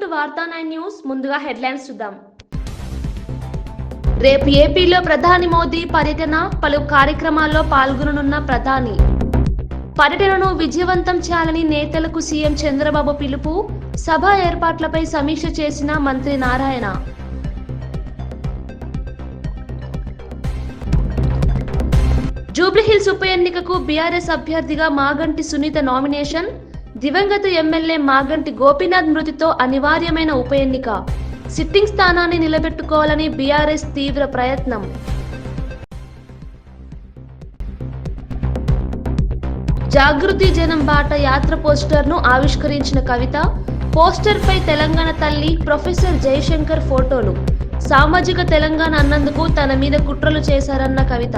To వార్తా 9 news. ముందుగా headlines చూద్దాం. రేపు ఏపీలో ప్రధాని మోదీ పర్యటన, పలు కార్యక్రమాల్లో పాల్గొననున్న ప్రధాని. పర్యటనను విజయవంతం చేయాలని నేతలకు సీఎం చంద్రబాబు పిలుపు. సభ ఏర్పాట్లపై సమీక్ష చేసిన మంత్రి నారాయణ. జూబ్లీహిల్స్ ఉప ఎన్నికకు బీఆర్ఎస్ అభ్యర్థిగా మాగంటి సునీత నామినేషన్. దివంగత ఎమ్మెల్యే మాగంటి గోపీనాథ్ మృతితో అనివార్యమైన ఉప ఎన్నిక. సిట్టింగ్ స్థానాన్ని నిలబెట్టుకోవాలని బీఆర్ఎస్ తీవ్ర ప్రయత్నం. జాగృతి జనం బాట యాత్ర పోస్టర్ను ఆవిష్కరించిన కవిత. పోస్టర్పై తెలంగాణ తల్లి ప్రొఫెసర్ జయశంకర్ ఫోటోలు. సామాజిక తెలంగాణ అన్నందుకు తన మీద కుట్రలు చేశారన్న కవిత.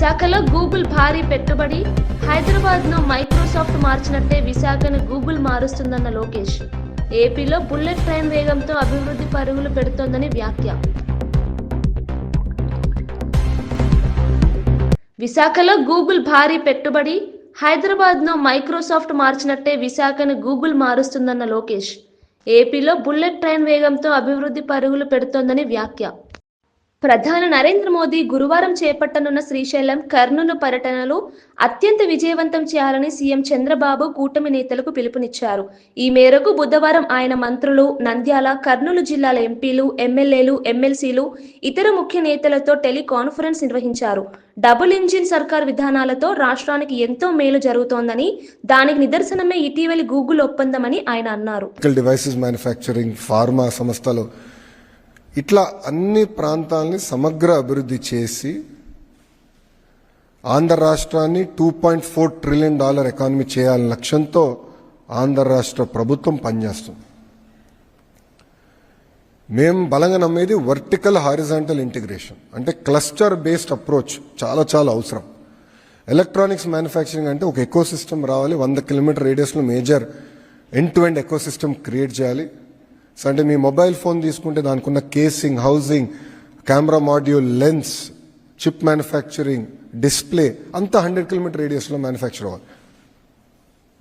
విశాఖలో గూగుల్ భారీ పెట్టుబడి. హైదరాబాద్ను మైక్రోసాఫ్ట్ మార్చినట్టే విశాఖను గూగుల్ మారుస్తుందన్న లోకేష్. ఏపీలో బుల్లెట్ ట్రైన్ వేగంతో అభివృద్ధి పరుగులు పెడుతోందని వ్యాఖ్య. విశాఖలో గూగుల్ భారీ పెట్టుబడి. హైదరాబాద్ను మైక్రోసాఫ్ట్ మార్చినట్టే విశాఖను గూగుల్ మారుస్తుందన్న లోకేష్. ఏపీలో బుల్లెట్ ట్రైన్ వేగంతో అభివృద్ధి పరుగులు పెడుతోందని వ్యాఖ్య. ప్రధాని నరేంద్ర మోదీ గురువారం చేపట్టనున్న శ్రీశైలం, కర్నూలు పర్యటనలు అత్యంత విజయవంతం చేయాలని సీఎం చంద్రబాబు కూటమి నేతలకు పిలుపునిచ్చారు. ఈ మేరకు బుధవారం ఆయన మంత్రులు, నంద్యాల, కర్నూలు జిల్లాల ఎంపీలు, ఎమ్మెల్యేలు, ఎమ్మెల్సీలు, ఇతర ముఖ్య నేతలతో టెలికాన్ఫరెన్స్ నిర్వహించారు. డబుల్ ఇంజిన్ సర్కార్ విధానాలతో రాష్ట్రానికి ఎంతో మేలు జరుగుతోందని, దానికి నిదర్శనమే ఇటీవలి గూగుల్ ఒప్పందమని ఆయన అన్నారు. డివైసెస్ మ్యానుఫ్యాక్చరింగ్, ఫార్మా సంస్థలు ఇట్లా అన్ని ప్రాంతాలని సమగ్ర అభివృద్ధి చేసి ఆంధ్ర రాష్ట్రాన్ని $2.4 ట్రిలియన్ ఎకానమీ చేయాలనే లక్ష్యంతో ఆంధ్ర రాష్ట్ర ప్రభుత్వం పనిచేస్తుంది. మేము బలంగా నమ్మేది వర్టికల్ హారిజాంటల్ ఇంటిగ్రేషన్, అంటే క్లస్టర్ బేస్డ్ అప్రోచ్ చాలా చాలా అవసరం. ఎలక్ట్రానిక్స్ మ్యానుఫ్యాక్చరింగ్ అంటే ఒక ఎకో సిస్టమ్ రావాలి. 100 కిలోమీటర్ రేడియస్లో major end to end ecosystem create చేయాలి. సో అంటే మీ మొబైల్ ఫోన్ తీసుకుంటే దానికి ఉన్న casing, housing, camera module, lens, chip manufacturing, display అంతా 100 కిలోమీటర్ రేడియస్లో మ్యానుఫ్యాక్చర్ అవ్వాలి.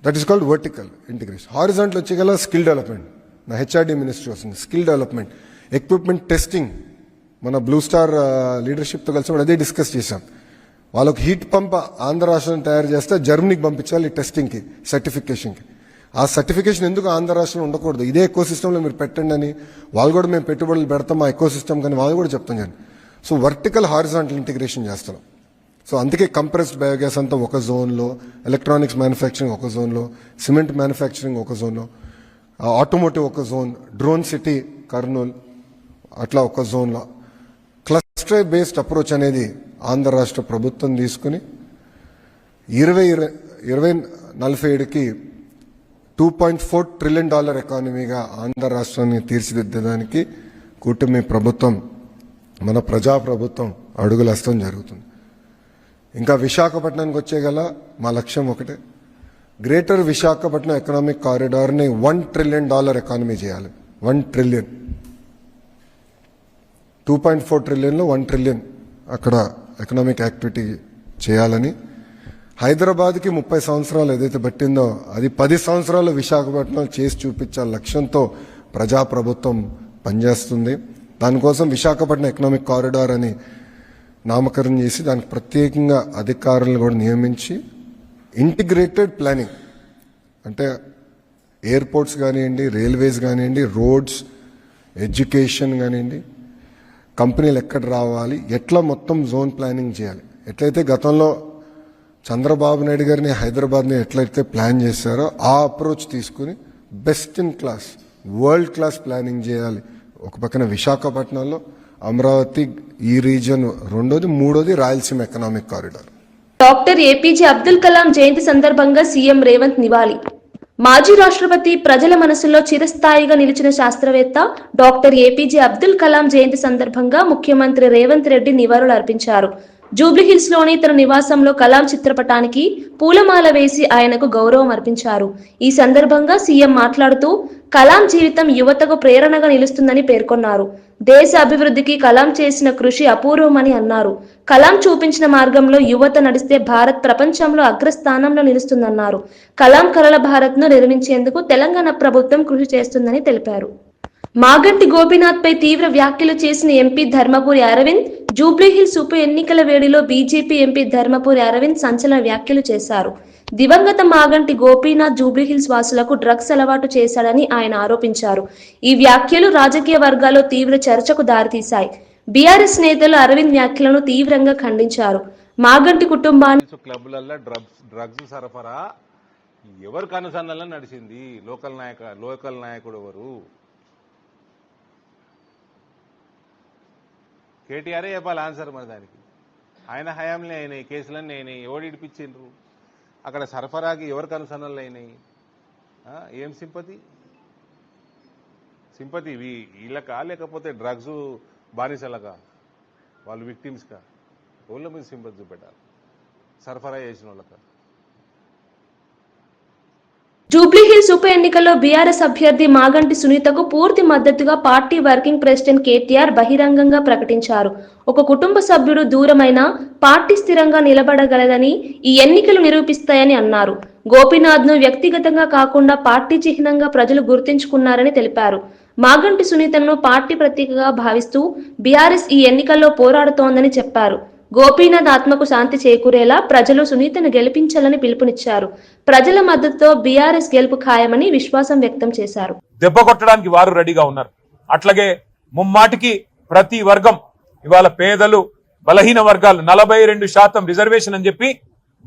That is called vertical integration. Horizontal వచ్చేగల స్కిల్ డెవలప్మెంట్. నా హెచ్ఆర్డీ మినిస్ట్రీ వస్తుంది. Skill development, equipment testing. మన బ్లూ స్టార్ లీడర్షిప్తో కలిసి అదే డిస్కస్ చేశాం. వాళ్ళకి హీట్ పంప్ ఆంధ్ర రాష్ట్రాన్ని తయారు చేస్తే జర్మనీకి పంపించాలి టెస్టింగ్కి, సర్టిఫికేషన్కి. ఆ సర్టిఫికేషన్ ఎందుకు ఆంధ్ర రాష్ట్రంలో ఉండకూడదు, ఇదే ఎకో సిస్టంలో మీరు పెట్టండి అని వాళ్ళు కూడా మేము పెట్టుబడులు పెడతాం ఆ ఎకో సిస్టమ్ కానీ వాళ్ళు కూడా చెప్తాం కానీ. సో వర్టికల్ హారిజాంటల్ ఇంటిగ్రేషన్ చేస్తున్నాం. సో అందుకే కంప్రెస్డ్ బయోగ్యాస్ అంతా ఒక జోన్లో, ఎలక్ట్రానిక్స్ మ్యానుఫ్యాక్చరింగ్ ఒక జోన్లో, సిమెంట్ మ్యానుఫ్యాక్చరింగ్ ఒక జోన్లో, ఆటోమోటివ్ ఒక జోన్, డ్రోన్ సిటీ కర్నూలు అట్లా ఒక జోన్లో. క్లస్టర్ బేస్డ్ అప్రోచ్ అనేది ఆంధ్ర రాష్ట్ర ప్రభుత్వం తీసుకుని 2047కి $2.4 ట్రిలియన్ ఎకానమీగా ఆంధ్ర రాష్ట్రాన్ని తీర్చిదిద్దడానికి కూటమి ప్రభుత్వం, మన ప్రజాప్రభుత్వం అడుగులేస్తడం జరుగుతుంది. ఇంకా విశాఖపట్నానికి వచ్చేగల మా లక్ష్యం ఒకటే, గ్రేటర్ విశాఖపట్నం ఎకనామిక్ కారిడార్ని $1 ట్రిలియన్ ఎకానమీ చేయాలి. 1 ట్రిలియన్, 2.4 ట్రిలియన్లో 1 ట్రిలియన్ అక్కడ ఎకనామిక్ యాక్టివిటీ చేయాలని. హైదరాబాద్కి 30 సంవత్సరాలు ఏదైతే పట్టిందో అది 10 సంవత్సరాలు విశాఖపట్నం చేసి చూపించే లక్ష్యంతో ప్రజాప్రభుత్వం పనిచేస్తుంది. దానికోసం విశాఖపట్నం ఎకనామిక్ కారిడార్ అని నామకరణం చేసి దానికి ప్రత్యేకంగా అధికారులను కూడా నియమించి ఇంటిగ్రేటెడ్ ప్లానింగ్, అంటే ఎయిర్పోర్ట్స్ కానివ్వండి, రైల్వేస్ కానివ్వండి, రోడ్స్, ఎడ్యుకేషన్ కానివ్వండి, కంపెనీలు ఎక్కడ రావాలి, ఎట్లా మొత్తం జోన్ ప్లానింగ్ చేయాలి. ఎట్లయితే గతంలో చంద్రబాబు నాయుడు గారిని హైదరాబాద్ని ఎట్లయితే ప్లాన్ చేశారో ఆ అప్రోచ్ తీసుకుని best in class, world class planning చేయాలి. ఒక పక్కన విశాఖపట్నంలో, అమరావతి ఈ రీజన్ రెండోది, మూడోది Rayalaseema economic corridor. Doctor APJ Abdul Kalam జయంతి సందర్భంగా సీఎం రేవంత్ నివాళి. మాజీ రాష్ట్రపతి, ప్రజల మనసులో చిరస్థాయిగా నిలిచిన శాస్త్రవేత్త డాక్టర్ ఏపీజే అబ్దుల్ కలాం జయంతి సందర్భంగా ముఖ్యమంత్రి రేవంత్ రెడ్డి నివాళులు అర్పించారు. జూబ్లీహిల్స్ లోని తన నివాసంలో కలాం చిత్రపటానికి పూలమాల వేసి ఆయనకు గౌరవం అర్పించారు. ఈ సందర్భంగా సీఎం మాట్లాడుతూ కలాం జీవితం యువతకు ప్రేరణగా నిలుస్తుందని పేర్కొన్నారు. దేశ అభివృద్ధికి కలాం చేసిన కృషి అపూర్వమని అన్నారు. కలాం చూపించిన మార్గంలో యువత నడిస్తే భారత్ ప్రపంచంలో అగ్రస్థానంలో నిలుస్తుందన్నారు. కలాం కలల భారత్ను నిర్మించేందుకు తెలంగాణ ప్రభుత్వం కృషి చేస్తుందని తెలిపారు. మాగంటి గోపీనాథ్ పై తీవ్ర వ్యాఖ్యలు చేసిన ఎంపీ ధర్మపురి అరవింద్, జూబ్లీహిల్స్ ఉప ఎన్నికల వేడిలో బీజేపీ ఎంపీ ధర్మపురి అరవింద్ సంచలన వ్యాఖ్యలు చేశారు. దివంగత మాగంటి గోపీనాథ్ జూబ్లీహిల్స్ వాసులకు డ్రగ్స్ అలవాటు చేశాడని ఆయన ఆరోపించారు. ఈ వ్యాఖ్యలు రాజకీయ వర్గాల్లో తీవ్ర చర్చకు దారితీశాయి. బీఆర్ఎస్ నేతలు అరవింద్ వ్యాఖ్యలను తీవ్రంగా ఖండించారు. మాగంటి కుటుంబాన్ని క్లబ్లలో డ్రగ్స్ సరఫరా ఎవరు కనుసన్నల్లో నడిచింది? లోకల్ నాయకుడు ఎవరు? కేటీఆరే చెప్పాలి ఆన్సర్. మరి దానికి ఆయన హయాంలో అయినాయి కేసులన్నీ అయినాయి. ఎవడు ఇడిపించిండ్రు? అక్కడ సరఫరాకి ఎవరు కనుసన్నలు అయినాయి? ఏం సింపతి వీళ్ళకా లేకపోతే డ్రగ్స్ బానిసలకా, వాళ్ళు విక్టిమ్స్కా? వాళ్ళ మీద సింపతి చూపెట్టాలి, సరఫరా చేసిన వాళ్ళకా? జూబ్లీహిల్స్ ఉప ఎన్నికల్లో బీఆర్ఎస్ అభ్యర్థి మాగంటి సునీతకు పూర్తి మద్దతుగా పార్టీ వర్కింగ్ ప్రెసిడెంట్ కేటీఆర్ బహిరంగంగా ప్రకటించారు. ఒక కుటుంబ సభ్యుడు దూరమైనా పార్టీ స్థిరంగా నిలబడగలదని ఈ ఎన్నికలు నిరూపిస్తాయని అన్నారు. గోపీనాథ్ను వ్యక్తిగతంగా కాకుండా పార్టీ చిహ్నంగా ప్రజలు గుర్తించుకున్నారని తెలిపారు. మాగంటి సునీతను పార్టీ ప్రతీకగా భావిస్తూ బీఆర్ఎస్ ఈ ఎన్నికల్లో పోరాడుతోందని చెప్పారు. గోపీనాథ్ ఆత్మకు శాంతి చేకూరేలా ప్రజలు సునీతను గెలిపించాలని పిలుపునిచ్చారు. ప్రజల మద్దతుతో బీఆర్ఎస్ గెలుపు ఖాయమని విశ్వాసం వ్యక్తం చేశారు. దెబ్బ కొట్టడానికి వారు రెడీగా ఉన్నారు. అట్లాగే ముమ్మాటికి ప్రతి వర్గం ఇవాళ పేదలు, బలహీన వర్గాలు 42% రిజర్వేషన్ అని చెప్పి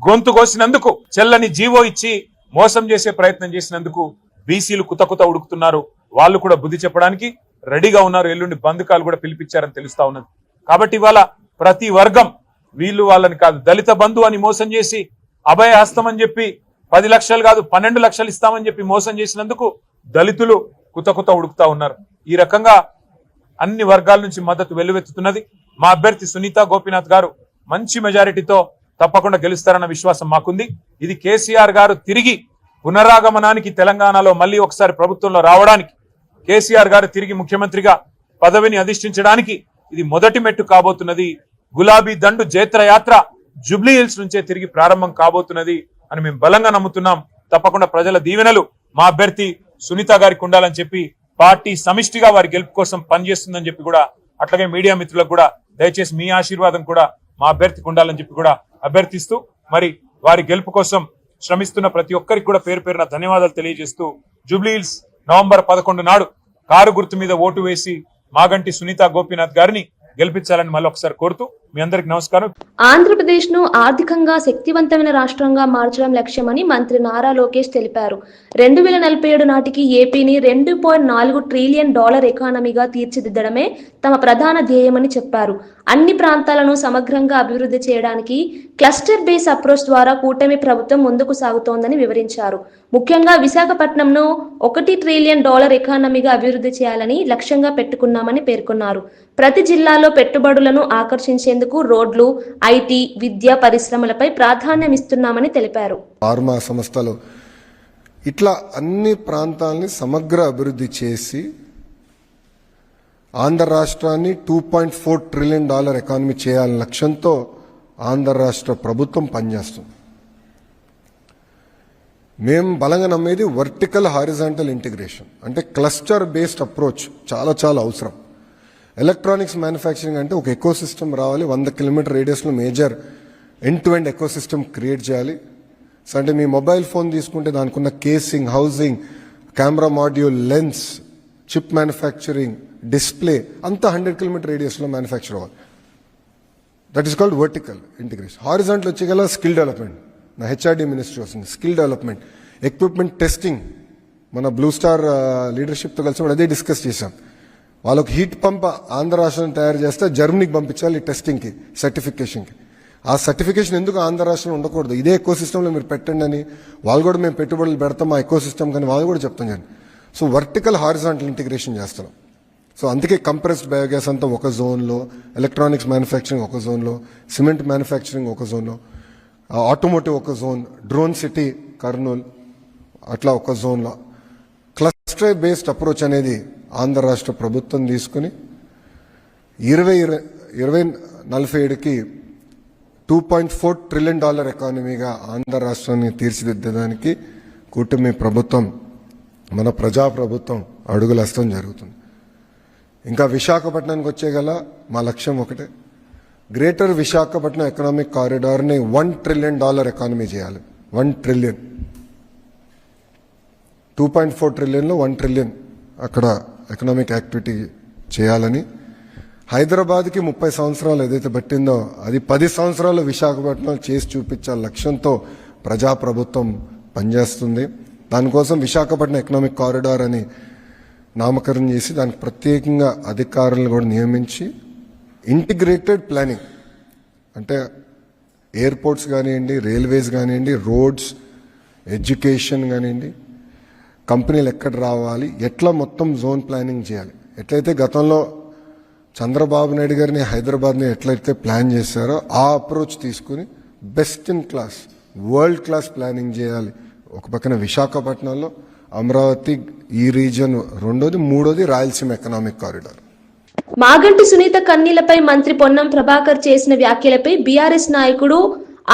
గొంతు కోసినందుకు, చెల్లని జీవో ఇచ్చి మోసం చేసే ప్రయత్నం చేసినందుకు బీసీలు కుత ఉడుకుతున్నారు. వాళ్ళు కూడా బుద్ధి చెప్పడానికి రెడీగా ఉన్నారు. ఎల్లుండి బంధుకాలు కూడా పిలిపించారని తెలుస్తా ఉన్నది. కాబట్టి ఇవాళ ప్రతి వర్గం, వీళ్ళు వాళ్ళని కాదు, దళిత బంధు అని మోసం చేసి అభయ హస్తం అని చెప్పి 10 లక్షలు కాదు 12 లక్షలు ఇస్తామని చెప్పి మోసం చేసినందుకు దళితులు కుత ఉడుకుతా ఉన్నారు. ఈ రకంగా అన్ని వర్గాల నుంచి మద్దతు వెల్లువెత్తుతున్నది. మా అభ్యర్థి సునీత గోపీనాథ్ గారు మంచి మెజారిటీతో తప్పకుండా గెలుస్తారన్న విశ్వాసం మాకుంది. ఇది కేసీఆర్ గారు తిరిగి పునరాగమనానికి, తెలంగాణలో మళ్ళీ ఒకసారి ప్రభుత్వంలో రావడానికి, కేసీఆర్ గారు తిరిగి ముఖ్యమంత్రిగా పదవిని అధిష్ఠించడానికి ఇది మొదటి మెట్టు కాబోతున్నది. గులాబీ దండు జైత్రయాత్ర జూబ్లీహిల్స్ నుంచే తిరిగి ప్రారంభం కాబోతున్నది అని మేము బలంగా నమ్ముతున్నాం. తప్పకుండా ప్రజల దీవెనలు మా అభ్యర్థి సునీత గారికి ఉండాలని చెప్పి, పార్టీ సమిష్టిగా వారి గెలుపు కోసం పనిచేస్తుందని చెప్పి కూడా, అట్లాగే మీడియా మిత్రులకు కూడా దయచేసి మీ ఆశీర్వాదం కూడా మా అభ్యర్థికి ఉండాలని చెప్పి కూడా అభ్యర్థిస్తూ, మరి వారి గెలుపు కోసం శ్రమిస్తున్న ప్రతి ఒక్కరికి కూడా పేరు పేరున ధన్యవాదాలు తెలియజేస్తూ, జూబ్లీహిల్స్ నవంబర్ 11 నాడు కారు గుర్తు మీద ఓటు వేసి మాగంటి సునీత గోపీనాథ్ గారిని గెలిపించాలని మళ్ళీ ఒకసారి కోరుతూ మీ అందరికి నమస్కారం. ఆంధ్రప్రదేశ్ ను ఆర్థికంగా శక్తివంతమైన రాష్ట్రంగా మార్చడం లక్ష్యమని మంత్రి నారా లోకేష్ తెలిపారు. 2047 నాటికి ఏపీని $2.4 ట్రిలియన్ ఎకానమీగా తీర్చిదిద్దడమే తమ ప్రధాన ధ్యేయమని చెప్పారు. అన్ని ప్రాంతాలను సమగ్రంగా అభివృద్ధి చేయడానికి క్లస్టర్ బేస్ అప్రోచ్ ద్వారా కూటమి ప్రభుత్వం ముందుకు సాగుతోందని వివరించారు. ముఖ్యంగా విశాఖపట్నంను $1 ట్రిలియన్ ఎకానమీగా అభివృద్ధి చేయాలని లక్ష్యంగా పెట్టుకున్నామని పేర్కొన్నారు. ప్రతి జిల్లాలో పెట్టుబడులను ఆకర్షించేందుకు రోడ్లు, ఐటీ, విద్య, పరిశ్రమలపై ప్రాధాన్యం ఇస్తున్నామని తెలిపారు. ఫార్మా సంస్థలు ఇట్లా అన్ని ప్రాంతాలని సమగ్ర అభివృద్ధి చేసి ఆంధ్ర రాష్ట్రాన్ని $2.4 ట్రిలియన్ ఎకానమీ చేయాలనే లక్ష్యంతో ఆంధ్ర రాష్ట్ర ప్రభుత్వం పనిచేస్తుంది. మేము బలంగా నమ్మేది వర్టికల్ హారిజాంటల్ ఇంటిగ్రేషన్, అంటే క్లస్టర్ బేస్డ్ అప్రోచ్ చాలా అవసరం. ఎలక్ట్రానిక్స్ మ్యానుఫ్యాక్చరింగ్ అంటే ఒక ఎకో సిస్టమ్ రావాలి. 100 కిలోమీటర్ రేడియస్లో major end to end ecosystem create చేయాలి. సో అంటే మీ మొబైల్ ఫోన్ తీసుకుంటే దానికి ఉన్న casing, housing, camera module, lens, chip manufacturing, display అంతా 100 కిలోమీటర్ రేడియస్లో మ్యానుఫ్యాక్చర్ అవ్వాలి. That is called vertical integration. Horizontal వచ్చేగల స్కిల్ డెవలప్మెంట్, నా హెచ్ఆర్డీ మినిస్ట్రీ వస్తుంది. స్కిల్ డెవలప్మెంట్, ఎక్విప్మెంట్ టెస్టింగ్, మన బ్లూ స్టార్ లీడర్షిప్తో కలిసి అదే డిస్కస్ చేశాం. వాళ్ళకి హీట్ పంప్ ఆంధ్ర రాష్ట్రం తయారు చేస్తే జర్మనీకి పంపించాలి టెస్టింగ్కి, సర్టిఫికేషన్కి. ఆ సర్టిఫికేషన్ ఎందుకు ఆంధ్ర రాష్ట్రంలో ఉండకూడదు, ఇదే ఎకో సిస్టంలో మీరు పెట్టండి అని వాళ్ళు కూడా మేము పెట్టుబడులు పెడతాం ఆ ఎకో సిస్టమ్ కానీ వాళ్ళు కూడా చెప్తాం కానీ. సో వర్టికల్ హారిజాంటల్ ఇంటిగ్రేషన్ చేస్తున్నాం. సో అందుకే కంప్రెస్డ్ బయోగ్యాస్ అంతా ఒక జోన్లో, ఎలక్ట్రానిక్స్ మ్యానుఫ్యాక్చరింగ్ ఒక జోన్లో, సిమెంట్ మ్యానుఫ్యాక్చరింగ్ ఒక జోన్లో, ఆటోమోటివ్ ఒక జోన్, డ్రోన్ సిటీ కర్నూలు అట్లా ఒక జోన్లో. క్లస్టర్ బేస్డ్ అప్రోచ్ అనేది ఆంధ్ర రాష్ట్ర ప్రభుత్వం తీసుకుని 2047కి $2.4 ట్రిలియన్ ఎకానమీగా ఆంధ్ర రాష్ట్రాన్ని తీర్చిదిద్దడానికి కూటమి ప్రభుత్వం, మన ప్రజాప్రభుత్వం అడుగులేస్తడం జరుగుతుంది. ఇంకా విశాఖపట్నానికి వచ్చేగల మా లక్ష్యం ఒకటే, గ్రేటర్ విశాఖపట్నం ఎకనామిక్ కారిడార్ని $1 ట్రిలియన్ ఎకానమీ చేయాలి. 1 ట్రిలియన్, 2.4 ట్రిలియన్లో 1 ట్రిలియన్ అక్కడ ఎకనామిక్ యాక్టివిటీ చేయాలని, హైదరాబాద్కి 30 సంవత్సరాలు ఏదైతే పట్టిందో అది 10 సంవత్సరాలు విశాఖపట్నం చేసి చూపించాల లక్ష్యంతో ప్రజాప్రభుత్వం పనిచేస్తుంది. దానికోసం విశాఖపట్నం ఎకనామిక్ కారిడార్ అని నామకరణం చేసి దానికి ప్రత్యేకంగా అధికారులను కూడా నియమించి ఇంటిగ్రేటెడ్ ప్లానింగ్, అంటే ఎయిర్పోర్ట్స్ కానివ్వండి, రైల్వేస్ కానివ్వండి, రోడ్స్, ఎడ్యుకేషన్ కానివ్వండి, కంపెనీలు ఎక్కడ రావాలి, ఎట్లా మొత్తం జోన్ ప్లానింగ్ చేయాలి. ఎట్లయితే గతంలో చంద్రబాబు నాయుడు గారిని హైదరాబాద్ని ఎట్లయితే ప్లాన్ చేశారో ఆ అప్రోచ్ తీసుకుని best in class, world class planning చేయాలి. ఒక పక్కన విశాఖపట్నంలో, అమరావతి ఈ రీజన్ రెండోది, మూడోది రాయలసీమ ఎకనామిక్ కారిడార్. మాగంటి సునీత కన్నీలపై మంత్రి పొన్నం ప్రభాకర్ చేసిన వ్యాఖ్యలపై బీఆర్ఎస్ నాయకుడు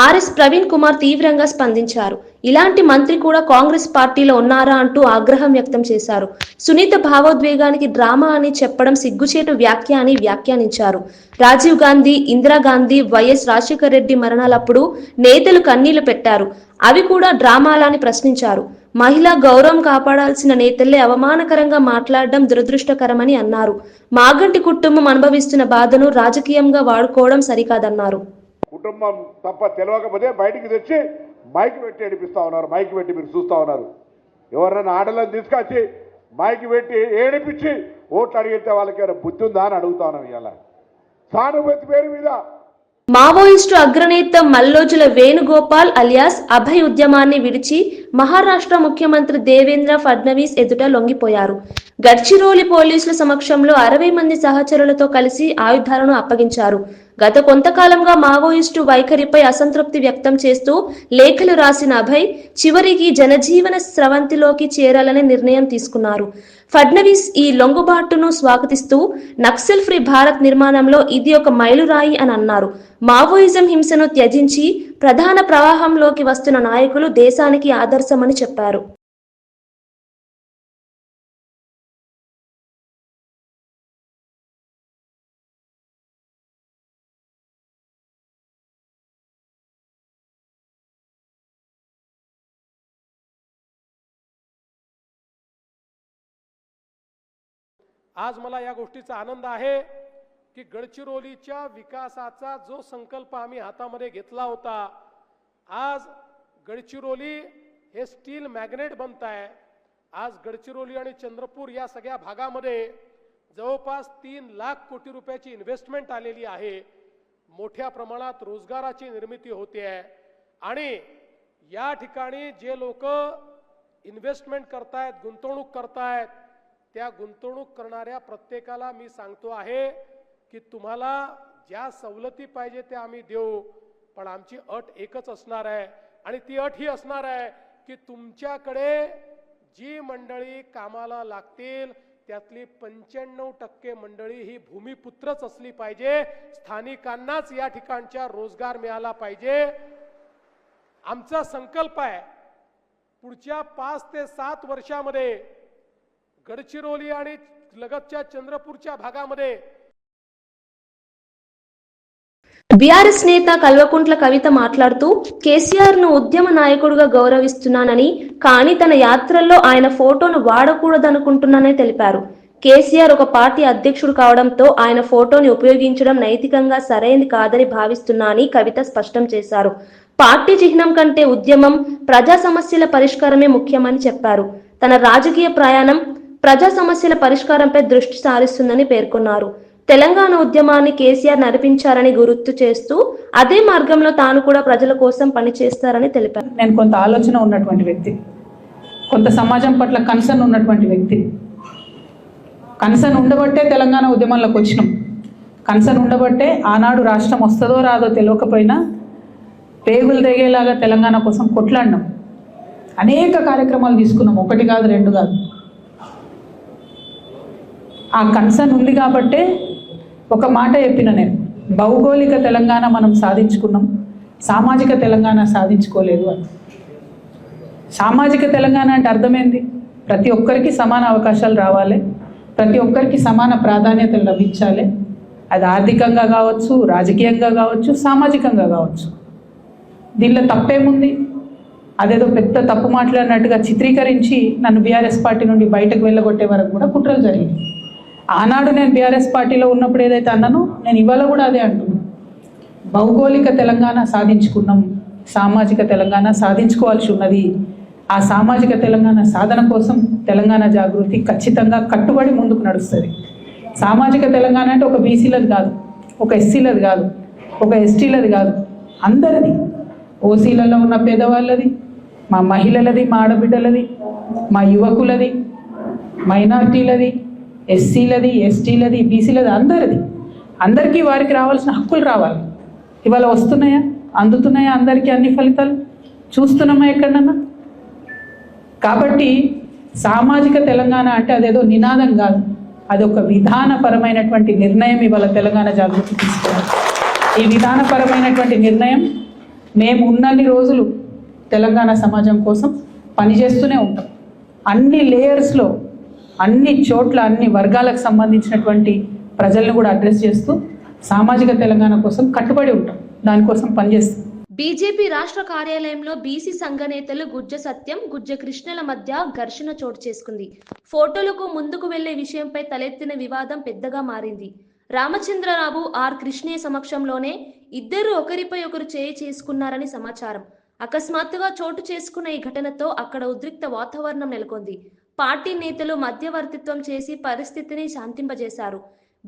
ఆర్ఎస్ ప్రవీణ్ కుమార్ తీవ్రంగా స్పందించారు. ఇలాంటి మంత్రి కూడా కాంగ్రెస్ పార్టీలో ఉన్నారా అంటూ ఆగ్రహం వ్యక్తం చేశారు. సునీత భావోద్వేగానికి డ్రామా అని చెప్పడం సిగ్గుచేటు వ్యాఖ్య అని వ్యాఖ్యానించారు. రాజీవ్ గాంధీ, ఇందిరాగాంధీ, వైఎస్ రాజశేఖర రెడ్డి మరణాలప్పుడు నేతలు కన్నీళ్లు పెట్టారు, అవి కూడా డ్రామాలా అని ప్రశ్నించారు. మహిళా గౌరవం కాపాడాల్సిన నేతల్లే అవమానకరంగా మాట్లాడడం దురదృష్టకరమని అన్నారు. మాగంటి కుటుంబం అనుభవిస్తున్న బాధను రాజకీయంగా వాడుకోవడం సరికాదన్నారు. కుటుంబం తప్ప తెలియకపోతే బయటికి తెచ్చి మైక్ పెట్టి ఏడిపిస్తా ఉన్నారు. మైక్ పెట్టి మీరు చూస్తూ ఉన్నారు. ఎవరైనా ఆడలను తీసుకొచ్చి మైక్ పెట్టి ఏడిపించి ఓట్లు అడిగితే వాళ్ళకి బుద్ధి ఉందా అని అడుగుతా ఉన్నాం. ఇవాళ సానుభూతి పేరు మీద మావోయిస్టు అగ్రనేత మల్లోజుల వేణుగోపాల్ అలియాస్ అభయ్ ఉద్యమాన్ని విడిచి మహారాష్ట్ర ముఖ్యమంత్రి దేవేంద్ర ఫడ్నవీస్ ఎదుట లొంగిపోయారు. గడ్చిరోలి పోలీసుల సమక్షంలో 60 మంది సహచరులతో కలిసి ఆయుధాలను అప్పగించారు. గత కొంతకాలంగా మావోయిస్టు వైఖరిపై అసంతృప్తి వ్యక్తం చేస్తూ లేఖలు రాసిన అభయ్ చివరికి జనజీవన స్రవంతిలోకి చేరాలనే నిర్ణయం తీసుకున్నారు. ఫడ్నవీస్ ఈ లొంగుబాటును స్వాగతిస్తూ నక్సల్ ఫ్రీ భారత్ నిర్మాణంలో ఇది ఒక మైలురాయి అని అన్నారు. మావోయిజం హింసను త్యజించి ప్రధాన ప్రవాహంలోకి వస్తున్న నాయకులు దేశానికి ఆదర్శమని చెప్పారు. आज मला या गोष्टीचा आनंद आहे की गडचिरोलीच्या विकासाचा जो संकल्प आम्ही हातामध्ये घेतला होता, आज गडचिरोली हे स्टील मॅग्नेट बनत आहे. आज गडचिरोली आणि चंद्रपूर या सगळ्या भागामध्ये जवळपास 3 लाख कोटी रुपयाची इन्व्हेस्टमेंट आलेली आहे. मोठ्या प्रमाणात रोजगाराची निर्मिती होते आहे आणि या ठिकाणी जे लोक इन्व्हेस्टमेंट करतायत, गुंतवणूक करतायत, त्या गुंतवणूक करणाऱ्या प्रत्येकाला मी सांगतो आहे की तुम्हाला ज्या सवलती पाहिजे त्या आम्ही देऊ, पण आमची अट एकच असणार आहे आणि ती अट ही असणार आहे की तुमच्याकडे जी मंडळी कामाला लागतील त्यातली 95% मंडळी ही भूमिपुत्रच असली पाहिजे. स्थानिकांनाच या ठिकाणचा रोजगार मिळाला पाहिजे. आमचा संकल्प आहे पुढच्या 5 ते 7 वर्षामध्ये गडचिरोली आणि लगतच्या चंद्रपूरच्या भागामध्ये బీఆర్ఎస్ నేత కల్వకుంట్ల కవిత మాట్లాడుతూ కేసీఆర్ ను ఉద్యమ నాయకుడిగా గౌరవిస్తున్నానని, కానీ తన యాత్రల్లో ఆయన ఫోటోను వాడకూడదనుకుంటున్నానని తెలిపారు. కేసీఆర్ ఒక పార్టీ అధ్యక్షుడు కావడంతో ఆయన ఫోటోని ఉపయోగించడం నైతికంగా సరైనది కాదని భావిస్తున్నా అని కవిత స్పష్టం చేశారు. పార్టీ చిహ్నం కంటే ఉద్యమం, ప్రజా సమస్యల పరిష్కారమే ముఖ్యమని చెప్పారు. తన రాజకీయ ప్రయాణం ప్రజా సమస్యల పరిష్కారంపై దృష్టి సారిస్తుందని పేర్కొన్నారు. తెలంగాణ ఉద్యమాన్ని కేసీఆర్ నడిపించారని గుర్తు చేస్తూ అదే మార్గంలో తాను కూడా ప్రజల కోసం పనిచేస్తారని తెలిపారు. నేను కొంత ఆలోచన ఉన్నటువంటి వ్యక్తి, కొంత సమాజం పట్ల కన్సర్న్ ఉన్నటువంటి వ్యక్తి. కన్సర్న్ ఉండబట్టే తెలంగాణ ఉద్యమంలోకి వచ్చినాం. కన్సర్న్ ఉండబట్టే ఆనాడు రాష్ట్రం వస్తుందో రాదో తెలియకపోయినా పేగులు తెగేలాగా తెలంగాణ కోసం కొట్లాడినాం. అనేక కార్యక్రమాలు తీసుకున్నాం, 1 కాదు 2 కాదు. ఆ కన్సర్న్ ఉంది కాబట్టే ఒక మాట చెప్పిన, నేను భౌగోళిక తెలంగాణ మనం సాధించుకున్నాం, సామాజిక తెలంగాణ సాధించుకోలేదు అని. సామాజిక తెలంగాణ అంటే అర్థమైంది, ప్రతి ఒక్కరికి సమాన అవకాశాలు రావాలి, ప్రతి ఒక్కరికి సమాన ప్రాధాన్యతలు లభించాలి. అది ఆర్థికంగా కావచ్చు, రాజకీయంగా కావచ్చు, సామాజికంగా కావచ్చు. దీనిలో తప్పేముంది? అదేదో పెద్ద తప్పు మాట్లాడినట్టుగా చిత్రీకరించి నన్ను బీఆర్ఎస్ పార్టీ నుండి బయటకు వెళ్ళగొట్టే వరకు కూడా కుట్రలు జరిగింది. ఆనాడు నేను బీఆర్ఎస్ పార్టీలో ఉన్నప్పుడు ఏదైతే అన్నానో నేను ఇవాళ కూడా అదే అంటున్నాను. భౌగోళిక తెలంగాణ సాధించుకున్నాం, సామాజిక తెలంగాణ సాధించుకోవాల్సి ఉన్నది. ఆ సామాజిక తెలంగాణ సాధన కోసం తెలంగాణ జాగృతి ఖచ్చితంగా కట్టుబడి ముందుకు నడుస్తుంది. సామాజిక తెలంగాణ అంటే ఒక బీసీలది కాదు, ఒక ఎస్సీలది కాదు, ఒక ఎస్టీలది కాదు, అందరిది. ఓసీలలో ఉన్న పేదవాళ్ళది, మా మహిళలది, మా ఆడబిడ్డలది, మా యువకులది, మైనార్టీలది, ఎస్సీలది, ఎస్టీలది, బీసీలది, అందరిది. అందరికీ వారికి రావాల్సిన హక్కులు రావాలి. ఇవాళ వస్తున్నాయా, అందుతున్నాయా అందరికీ అన్ని ఫలితాలు? చూస్తున్నామా ఎక్కడన్నా? కాబట్టి సామాజిక తెలంగాణ అంటే అదేదో నినాదం కాదు, అది ఒక విధానపరమైనటువంటి నిర్ణయం. ఇవాళ తెలంగాణ జాగృతి తీసుకోవాలి. ఈ విధానపరమైనటువంటి నిర్ణయం మేము ఉన్నన్ని రోజులు తెలంగాణ సమాజం కోసం పనిచేస్తూనే ఉంటాం. అన్ని లేయర్స్లో, అన్ని చోట్ల, అన్ని వర్గాలకు సంబంధించినటువంటి ప్రజలను కూడా అడ్రస్ చేస్తూ సామాజిక తెలంగాణ కోసం కట్టుబడి ఉంటాం, దానికోసం పనిచేస్తాం. బీజేపీ రాష్ట్ర కార్యాలయంలో బీసీ సంఘ నేతలు గుజ్జ సత్యం, గుజ్జ కృష్ణల మధ్య ఘర్షణ చోటు చేసుకుంది. ఫోటోలకు ముందుకు వెళ్లే విషయంపై తలెత్తిన వివాదం పెద్దగా మారింది. రామచంద్రరావు, ఆర్ కృష్ణయ్య సమక్షంలోనే ఇద్దరు ఒకరిపై ఒకరు చేయి చేసుకున్నారని సమాచారం. అకస్మాత్తుగా చోటు చేసుకున్న ఈ ఘటనతో అక్కడ ఉద్రిక్త వాతావరణం నెలకొంది. పార్టీ నేతలు మధ్యవర్తిత్వం చేసి పరిస్థితిని శాంతింపజేశారు.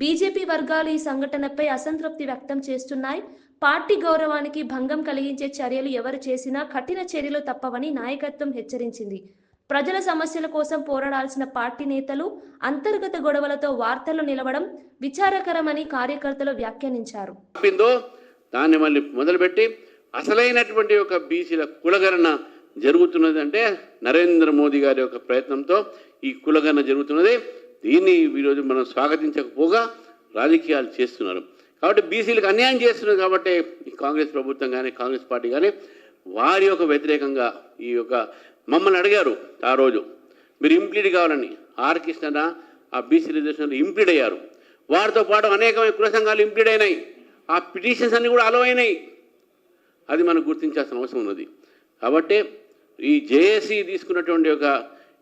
బీజేపీ వర్గాలు ఈ సంఘటనపై అసంతృప్తి వ్యక్తం చేస్తున్నాయి. పార్టీ గౌరవానికి భంగం కలిగించే చర్యలు ఎవరు చేసినా కఠిన చర్యలు తప్పవని నాయకత్వం హెచ్చరించింది. ప్రజల సమస్యల కోసం పోరాడాల్సిన పార్టీ నేతలు అంతర్గత గొడవలతో వార్తలు నిలవడం విచారకరమని కార్యకర్తలు వ్యాఖ్యానించారు. దాన్ని మళ్ళీ మొదలుపెట్టి అసలైనటువంటి ఒక బీసీల కులగణన జరుగుతున్నది అంటే నరేంద్ర మోదీ గారి యొక్క ప్రయత్నంతో ఈ కులగణన జరుగుతున్నది. దీన్ని ఈరోజు మనం స్వాగతించకపోగా రాజకీయాలు చేస్తున్నారు. కాబట్టి బీసీలకు అన్యాయం చేస్తున్నారు. కాబట్టి ఈ కాంగ్రెస్ ప్రభుత్వం కానీ, కాంగ్రెస్ పార్టీ కానీ వారి యొక్క వ్యతిరేకంగా ఈ యొక్క మమ్మల్ని అడిగారు ఆ రోజు, మీరు ఇంప్లీడ్ కావాలని. ఆర్ కృష్ణ ఆ బీసీ రిజర్వేషన్లో ఇంప్లీడ్ అయ్యారు. వారితో పాటు అనేకమైన కుల సంఘాలు ఇంప్లీడ్ అయినాయి. ఆ పిటిషన్స్ అన్నీ కూడా అలో అయినాయి. అది మనం గుర్తించాల్సిన అవసరం ఉన్నది. కాబట్టి ఈ జేఏసీ తీసుకున్నటువంటి ఒక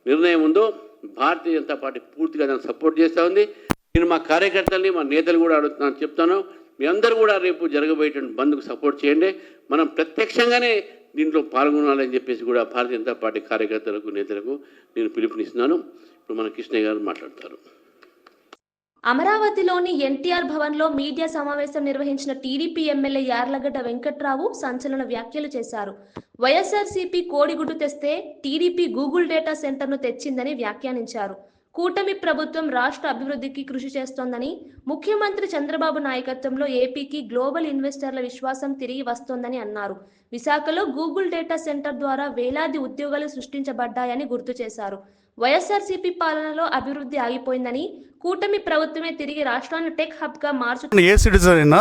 నిర్ణయం ఉందో భారతీయ జనతా పార్టీ పూర్తిగా దాన్ని సపోర్ట్ చేస్తూ ఉంది. నేను మా కార్యకర్తల్ని, మా నేతలు కూడా అడుగుతున్నాను, చెప్తాను, మీ అందరూ కూడా రేపు జరగబోయేటువంటి బంద్కు సపోర్ట్ చేయండి. మనం ప్రత్యక్షంగానే దీంట్లో పాల్గొనాలని చెప్పేసి కూడా భారతీయ జనతా పార్టీ కార్యకర్తలకు, నేతలకు నేను పిలుపునిస్తున్నాను. ఇప్పుడు మన కృష్ణయ్య గారు మాట్లాడతారు. అమరావతిలోని ఎన్టీఆర్ భవన్లో మీడియా సమావేశం నిర్వహించిన టీడీపీ ఎమ్మెల్యే యార్లగడ్డ వెంకట్రావు సంచలన వ్యాఖ్యలు చేశారు. వైఎస్ఆర్సీపీ కోడిగుడ్డు తెస్తే టీడీపీ గూగుల్ డేటా సెంటర్ను తెచ్చిందని వ్యాఖ్యానించారు. కూటమి ప్రభుత్వం రాష్ట్ర అభివృద్ధికి కృషి చేస్తోందని, ముఖ్యమంత్రి చంద్రబాబు నాయకత్వంలో ఏపీకి గ్లోబల్ ఇన్వెస్టర్ల విశ్వాసం తిరిగి వస్తోందని అన్నారు. విశాఖలో గూగుల్ డేటా సెంటర్ ద్వారా వేలాది ఉద్యోగాలు సృష్టించబడ్డాయని గుర్తు చేశారు. వైఎస్ఆర్సీపీ పాలనలో అభివృద్ధి ఆగిపోయిందని, కూటమి ప్రభుత్వమే తిరిగి రాష్ట్రాన్ని టెక్ హబ్ గా మార్చుతుంది. ఏ సిటిజన్ అయినా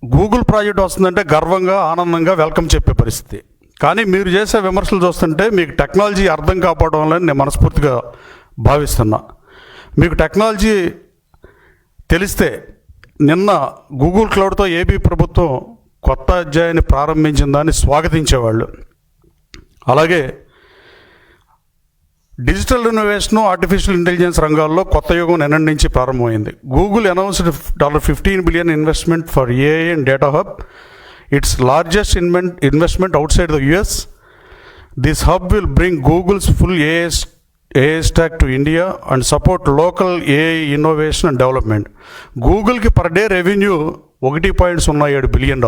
గూగుల్ ప్రాజెక్ట్ వస్తుందంటే గర్వంగా, ఆనందంగా వెల్కమ్ చెప్పే పరిస్థితి. కానీ మీరు చేసే విమర్శలు చూస్తుంటే మీకు టెక్నాలజీ అర్థం కాకపోవడం వల్ల నేను మనస్ఫూర్తిగా భావిస్తున్నా. మీకు టెక్నాలజీ తెలిస్తే నిన్న గూగుల్ క్లౌడ్తో ఏపీ ప్రభుత్వం కొత్త అధ్యాయాన్ని ప్రారంభించిన దాన్ని స్వాగతించేవాళ్ళు. అలాగే డిజిటల్ ఇన్నోవేషన్, ఆర్టిఫిషియల్ ఇంటెలిజెన్స్ రంగాల్లో కొత్త యుగం నిన్నటి నుంచి ప్రారంభమైంది. Google announced $15 billion investment for AI and data hub. It's largest investment outside the US. This hub will bring Google's full AI stack to India and support local AI innovation and development. గూగుల్కి per day revenue $1.07 billion.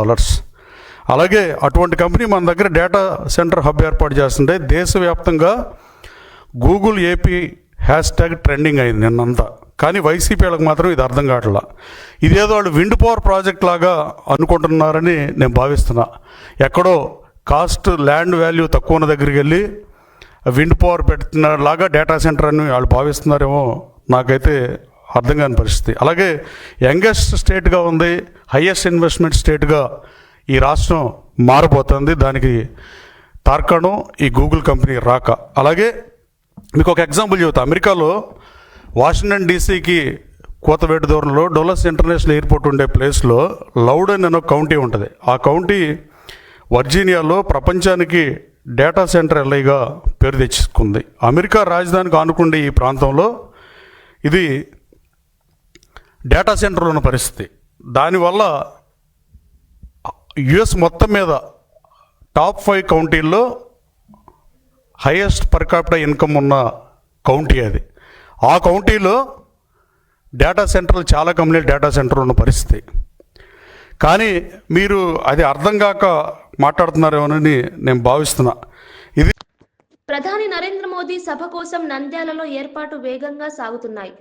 అలాగే అటువంటి company మన దగ్గర data centre hub ఏర్పాటు చేస్తుంటే దేశవ్యాప్తంగా Google AP hashtag trending అయింది నిన్నంతా. కానీ వైసీపీ వాళ్ళకి మాత్రం ఇది అర్థం కావట్లా. ఇదేదో వాళ్ళు విండ్ పవర్ ప్రాజెక్ట్ లాగా అనుకుంటున్నారని నేను భావిస్తున్నా. ఎక్కడో కాస్ట్, ల్యాండ్ వాల్యూ తక్కువ ఉన్న దగ్గరికి వెళ్ళి విండ్ పవర్ పెడుతున్న లాగా డేటా సెంటర్ అని వాళ్ళు భావిస్తున్నారేమో, నాకైతే అర్థం కాని పరిస్థితి. అలాగే యంగెస్ట్ స్టేట్గా ఉంది, హయ్యెస్ట్ ఇన్వెస్ట్మెంట్ స్టేట్గా ఈ రాష్ట్రం మారబోతుంది. దానికి తార్కాణం ఈ గూగుల్ కంపెనీ రాక. అలాగే మీకు ఒక ఎగ్జాంపుల్ చెబుతా. అమెరికాలో వాషింగ్టన్ డీసీకి కోతవేటు దూరంలో డొలస్ ఇంటర్నేషనల్ ఎయిర్పోర్ట్ ఉండే ప్లేస్లో లౌడెన్ అనే కౌంటీ ఉంటుంది. ఆ కౌంటీ వర్జీనియాలో ప్రపంచానికి డేటా సెంటర్ ఎల్ఐగా పేరు తెచ్చుకుంది. అమెరికా రాజధానికి ఆనుకుండే ఈ ప్రాంతంలో ఇది డేటా సెంటర్లో ఉన్న పరిస్థితి. దానివల్ల యుఎస్ మొత్తం మీద టాప్ 5 కౌంటీల్లో హైయెస్ట్ పర్ క్యాపిటా ఇన్కమ్ ఉన్న కౌంటీ అది. ఆ కౌంటీలో డేటా సెంటర్లు చాలా కంపెనీలు డేటా సెంటర్ ఉన్న పరిస్థితి. కానీ మీరు అది అర్థం కాక మాట్లాడుతున్నారేమోనని నేను భావిస్తున్నా. ఇది ప్రధాని నరేంద్ర మోదీ సభ కోసం నంద్యాలలో ఏర్పాటు వేగంగా సాగుతున్నాయి.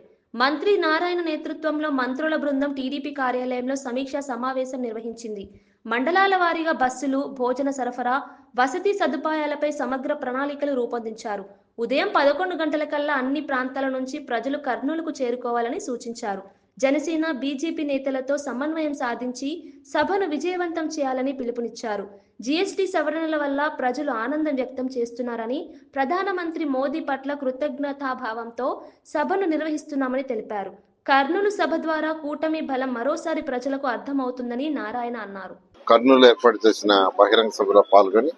మంత్రి నారాయణ నేతృత్వంలో మంత్రుల బృందం టీడీపీ కార్యాలయంలో సమీక్షా సమావేశం నిర్వహించింది. మండలాల వారీగా బస్సులు, భోజన సరఫరా, వసతి సదుపాయాలపై సమగ్ర ప్రణాళికలు రూపొందించారు. ఉదయం 11 గంటలకల్లా అన్ని ప్రాంతాల నుంచి ప్రజలు కర్నూలుకు చేరుకోవాలని సూచించారు. జనసేన, బీజేపీ నేతలతో సమన్వయం సాధించి సభను విజయవంతం చేయాలని పిలుపునిచ్చారు. జీఎస్టీ సవరణల వల్ల ప్రజలు ఆనందం వ్యక్తం చేస్తున్నారని, ప్రధానమంత్రి మోదీ పట్ల కృతజ్ఞతాభావంతో సభను నిర్వహిస్తున్నామని తెలిపారు. కర్నూలు సభ ద్వారా కూటమి బలం మరోసారి ప్రజలకు అర్థమవుతుందని నారాయణ అన్నారు. కర్నూలు ఏర్పాటు చేసిన బహిరంగ సభలో పాల్గొని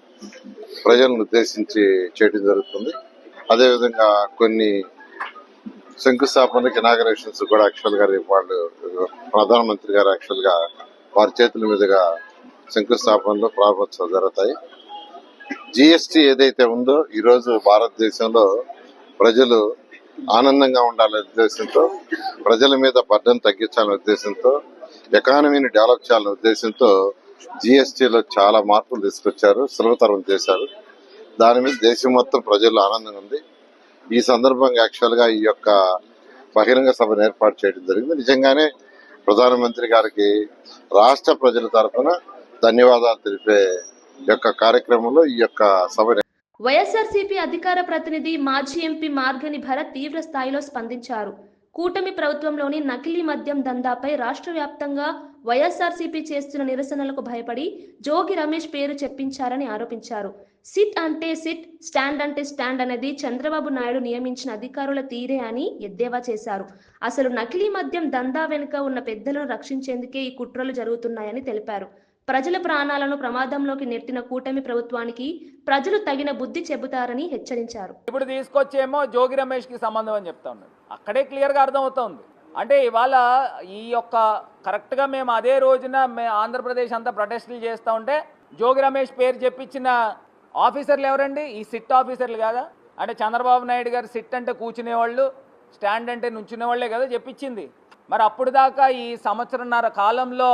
ప్రజలను ఉద్దేశించి చేయడం జరుగుతుంది. అదేవిధంగా కొన్ని శంకుస్థాపనకి ఇనాగరేషన్స్ కూడా యాక్చువల్ గా వాళ్ళు ప్రధానమంత్రి గారు యాక్చువల్ గా వారి చేతుల మీదుగా శంకుస్థాపనలో ప్రారంభోత్సవాలు జరుగుతాయి. జిఎస్టీ ఏదైతే ఉందో ఈరోజు భారతదేశంలో ప్రజలు ఆనందంగా ఉండాలనే ఉద్దేశంతో, ప్రజల మీద బర్డన్ తగ్గించాలనే ఉద్దేశంతో, ఎకానమీని డెవలప్ చేయాలనే ఉద్దేశంతో జిఎస్టీలో చాలా మార్పులు తీసుకొచ్చారు, సులభతరం చేశారు. దాని మీద దేశం మొత్తం ప్రజల్లో ఆనందంగా ఉంది. ఈ సందర్భంగా యాక్చువల్ గా ఈ యొక్క బహిరంగ సభను ఏర్పాటు చేయడం జరిగింది. నిజంగానే ప్రధానమంత్రి గారికి రాష్ట్ర ప్రజల తరఫున ధన్యవాదాలు తెలిపే యొక్క కార్యక్రమంలో ఈ యొక్క సభ. వైఎస్ఆర్సీపీ అధికార ప్రతినిధి మాజీ ఎంపీ మార్గని భరత్ తీవ్ర స్థాయిలో స్పందించారు. కూటమి ప్రభుత్వంలోని నకిలీ మద్యం దందాపై రాష్ట్ర వ్యాప్తంగా వైఎస్ఆర్సీపీ చేస్తున్న నిరసనలకు భయపడి జోగి రమేష్ పేరు చెప్పించారని ఆరోపించారు. సిట్ అంటే సిట్, స్టాండ్ అంటే స్టాండ్ అనేది చంద్రబాబు నాయుడు నియమించిన అధికారుల తీరే అని ఎద్దేవా చేశారు. అసలు నకిలీ మద్యం దందా వెనుక ఉన్న పెద్దలను రక్షించేందుకే ఈ కుట్రలు జరుగుతున్నాయని తెలిపారు. ప్రజల ప్రాణాలను ప్రమాదంలోకి నెట్టిన కూటమి ప్రభుత్వానికి ప్రజలు తగిన బుద్ధి చెబుతారని హెచ్చరించారు. ఇప్పుడు తీసుకొచ్చేమో జోగి రమేష్ కి సంబంధం అని చెప్తా ఉన్నాడు. అక్కడే క్లియర్ గా అర్థమవుతోంది. అంటే ఇవాళ ఈ యొక్క కరెక్ట్ గా మేము అదే రోజున ఆంధ్రప్రదేశ్ అంతా ప్రొటెస్టులు చేస్తూ ఉంటే జోగి రమేష్ పేరు చెప్పించిన ఆఫీసర్లు ఎవరండి? ఈ సిట్ ఆఫీసర్లు కాదా? అంటే చంద్రబాబు నాయుడు గారు సిట్ అంటే కూర్చునేవాళ్ళు, స్టాండ్ అంటే నుంచునే వాళ్ళే కదా చెప్పించింది. మరి అప్పుడు దాకా ఈ సంవత్సరంన్నర కాలంలో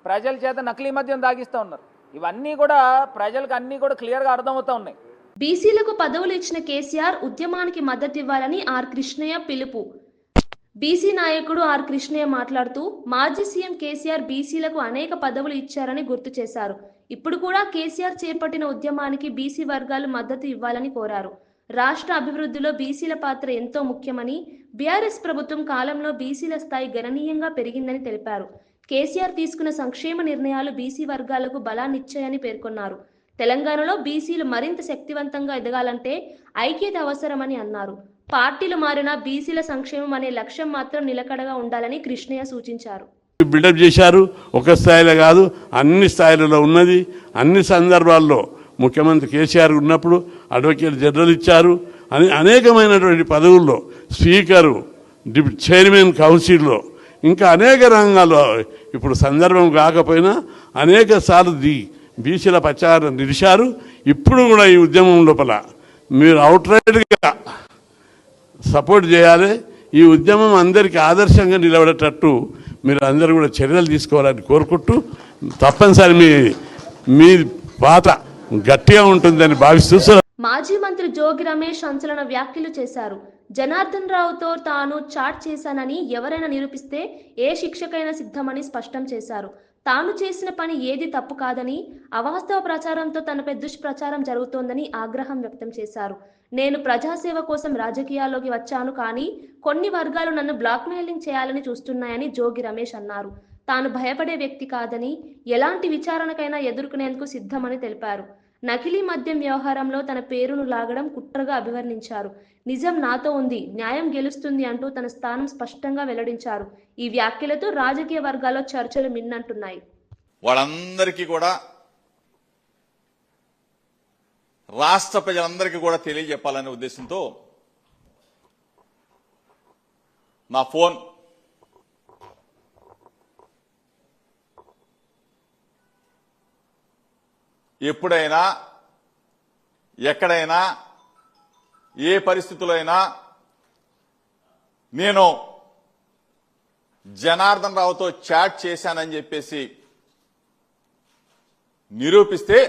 ప్రజల చేత నకిలీ మద్యం దాగిస్తూ ఉన్నారు. ఇవన్నీ కూడా ప్రజలకు అన్నీ కూడా క్లియర్గా అర్థమవుతా ఉన్నాయి. బీసీలకు పదవులు ఇచ్చిన కేసీఆర్ ఉద్యమానికి మద్దతు ఇవ్వాలని ఆర్ కృష్ణయ్య పిలుపు. బీసీ నాయకుడు ఆర్ కృష్ణయ్య మాట్లాడుతూ మాజీ సీఎం కేసీఆర్ బీసీలకు అనేక పదవులు ఇచ్చారని గుర్తు చేశారు. ఇప్పుడు కూడా కేసీఆర్ చేపట్టిన ఉద్యమానికి బీసీ వర్గాలు మద్దతు ఇవ్వాలని కోరారు. రాష్ట్ర అభివృద్ధిలో బీసీల పాత్ర ఎంతో ముఖ్యమని, బీఆర్ఎస్ ప్రభుత్వం కాలంలో బీసీల స్థాయి గణనీయంగా పెరిగిందని తెలిపారు. కేసీఆర్ తీసుకున్న సంక్షేమ నిర్ణయాలు బీసీ వర్గాలకు బలాన్నిచ్చాయని పేర్కొన్నారు. తెలంగాణలో బీసీలు మరింత శక్తివంతంగా ఎదగాలంటే ఐక్యత అవసరమని అన్నారు. పార్టీలు మారినా బీసీల సంక్షేమం అనే లక్ష్యం మాత్రం నిలకడగా ఉండాలని కృష్ణయ్య సూచించారు. బిల్డప్ చేశారు. ఒక స్థాయిలో కాదు, అన్ని స్థాయిలలో ఉన్నది. అన్ని సందర్భాల్లో ముఖ్యమంత్రి కేసీఆర్ ఉన్నప్పుడు అడ్వకేట్ జనరల్ ఇచ్చారు. అనేకమైనటువంటి పదవుల్లో స్పీకరు, చైర్మన్ కౌన్సిల్లో, ఇంకా అనేక రంగాల్లో ఇప్పుడు సందర్భం కాకపోయినా అనేక సార్లు బీసీల ప్రచారం నిలిచారు. ఇప్పుడు కూడా ఈ ఉద్యమం లోపల మీరు అవుట్రైట్గా సపోర్ట్ చేయాలి. ఈ ఉద్యమం అందరికీ ఆదర్శంగా నిలబడేటట్టు మీరు అందరూ కూడా చర్యలు తీసుకోవాలని కోరుకుంటూ, తప్పనిసరి మీ పాత గట్టిగా ఉంటుందని భావిస్తూ. మాజీ మంత్రి జోగి రమేష్ సంచలన వ్యాఖ్యలు చేశారు. జనార్దన్ రావుతో తాను చాట్ చేశానని ఎవరైనా నిరూపిస్తే ఏ శిక్షకైనా సిద్ధమని స్పష్టం చేశారు. తాను చేసిన పని ఏది తప్పు కాదని, అవాస్తవ ప్రచారంతో తనపై దుష్ప్రచారం జరుగుతోందని ఆగ్రహం వ్యక్తం చేశారు. నేను ప్రజాసేవ కోసం రాజకీయాల్లోకి వచ్చాను, కానీ కొన్ని వర్గాలు నన్ను బ్లాక్మెయిలింగ్ చేయాలని చూస్తున్నాయని జోగి రమేష్ అన్నారు. తాను భయపడే వ్యక్తి కాదని, ఎలాంటి విచారణకైనా ఎదుర్కొనేందుకు సిద్ధమని తెలిపారు. నకిలీ మద్యం వ్యవహారంలో తన పేరును లాగడం కుట్రగా అభివర్ణించారు. నిజం నాతో ఉంది, న్యాయం గెలుస్తుంది అంటూ తన స్థానం స్పష్టంగా వెల్లడించారు. ఈ వ్యాఖ్యలతో రాజకీయ వర్గాల్లో చర్చలు మిన్నంటున్నాయి. వాళ్ళందరికీ కూడా, రాష్ట్ర ప్రజలందరికీ కూడా తెలియజెప్పాలనే ఉద్దేశంతో నా ఫోన్ ఎప్పుడైనా ఎక్కడైనా ఏ పరిస్థితుల్లో అయినా నేను జనార్దన్ రావుతో చాట్ చేశానని చెప్పేసి నిరూపిస్తే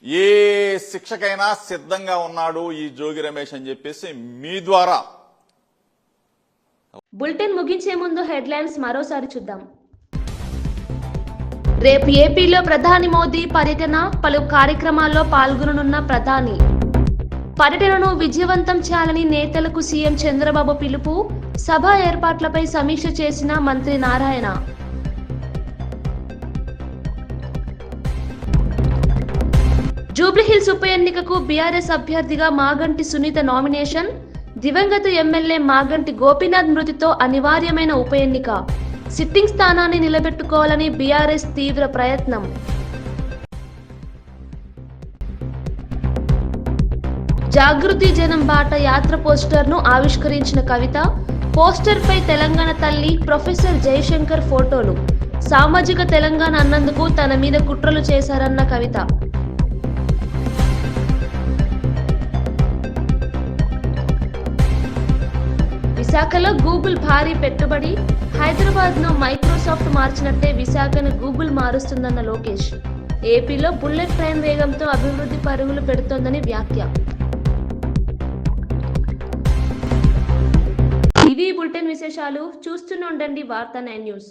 ఏ శిక్షకైనా సిద్ధంగా ఉన్నాడు ఈ జోగి రమేష్ అని చెప్పేసి మీ ద్వారా. బులెటిన్ ముగించే ముందు హెడ్లైన్స్ మరోసారి చూద్దాం. రేపు ఏపీలో ప్రధాని మోదీ పర్యటన, పలు కార్యక్రమాల్లో పాల్గొననున్న ప్రధాని. పర్యటనను విజయవంతం చేయాలని నేతలకు సీఎం చంద్రబాబు పిలుపు, సభ ఏర్పాట్లపై సమీక్ష చేసిన మంత్రి నారాయణ. జూబ్లీహిల్స్ ఉప ఎన్నికకు బీఆర్ఎస్ అభ్యర్థిగా మాగంటి సునీత నామినేషన్, దివంగత ఎమ్మెల్యే మాగంటి గోపీనాథ్ మృతితో అనివార్యమైన ఉప ఎన్నిక, సిట్టింగ్ స్థానాన్ని నిలబెట్టుకోవాలని బీఆర్ఎస్ తీవ్ర ప్రయత్నం. జాగృతి జనం బాట యాత్ర పోస్టర్ను ఆవిష్కరించిన కవిత, పోస్టర్పై తెలంగాణ తల్లి ప్రొఫెసర్ జయశంకర్ ఫోటోలు. సామాజిక తెలంగాణ అన్నందుకు తన మీద కుట్రలు చేశారన్న కవిత. విశాఖలో గూగుల్ భారీ పెట్టుబడి, హైదరాబాద్ను మైక్రోసాఫ్ట్ మార్చినట్టే విశాఖను గూగుల్ మారుస్తుందన్న లోకేష్. ఏపీలో బుల్లెట్ ట్రైన్ వేగంతో అభివృద్ధి పరుగులు పెడుతోందని వ్యాఖ్య. ఇవి బులెటిన్ విశేషాలు. చూస్తూనే ఉండండి వార్తా 9 న్యూస్.